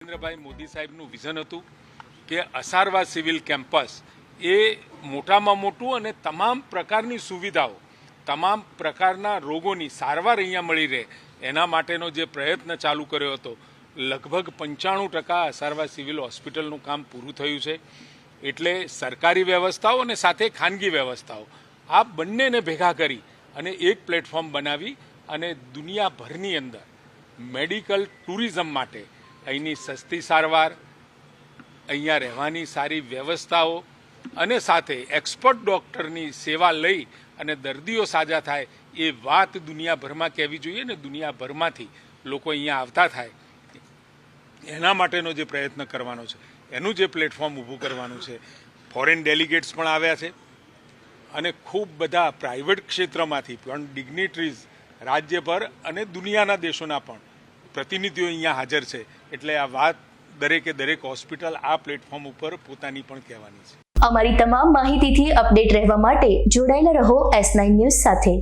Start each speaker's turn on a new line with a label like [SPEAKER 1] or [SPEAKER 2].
[SPEAKER 1] નરેન્દ્રભાઈ મોદી સાહેબનું વિઝન હતું કે અસારવા સિવિલ કેમ્પસ એ મોટામાં મોટું અને તમામ પ્રકારની સુવિધાઓ, તમામ પ્રકારના રોગોની સારવાર અહીંયા મળી રહે એના માટેનો જે પ્રયત્ન ચાલુ કર્યો હતો, લગભગ 95% અસારવા સિવિલ હોસ્પિટલનું કામ પૂરું થયું છે. એટલે સરકારી વ્યવસ્થાઓ અને સાથે ખાનગી વ્યવસ્થાઓ આ બંનેને ભેગા કરી અને એક પ્લેટફોર્મ બનાવી અને દુનિયાભરની અંદર મેડિકલ ટુરિઝમ માટે અહીંની સસ્તી સારવાર, અહીંયા રહેવાની સારી વ્યવસ્થાઓ અને સાથે એક્સપર્ટ ડૉક્ટરની સેવા લઈ અને દર્દીઓ સાજા થાય એ વાત દુનિયાભરમાં કહેવી જોઈએ ને દુનિયાભરમાંથી લોકો અહીંયા આવતા થાય એના માટેનો જે પ્રયત્ન કરવાનો છે, એનું જે પ્લેટફોર્મ ઊભું કરવાનું છે. ફોરેન ડેલિગેટ્સ પણ આવ્યા છે અને ખૂબ બધા પ્રાઇવેટ ક્ષેત્રમાંથી પણ ડિગ્નિટરીઝ રાજ્યભર અને દુનિયાના દેશોના પણ પ્રતિનિધિઓ અહીંયા હાજર છે. એટલે આ વાત દરેકે દરેક હોસ્પિટલ આ પ્લેટફોર્મ ઉપર પોતાની પણ કહેવાની છે.
[SPEAKER 2] અમારી તમામ માહિતીથી અપડેટ રહેવા માટે જોડાયેલા રહો S9 ન્યૂઝ સાથે.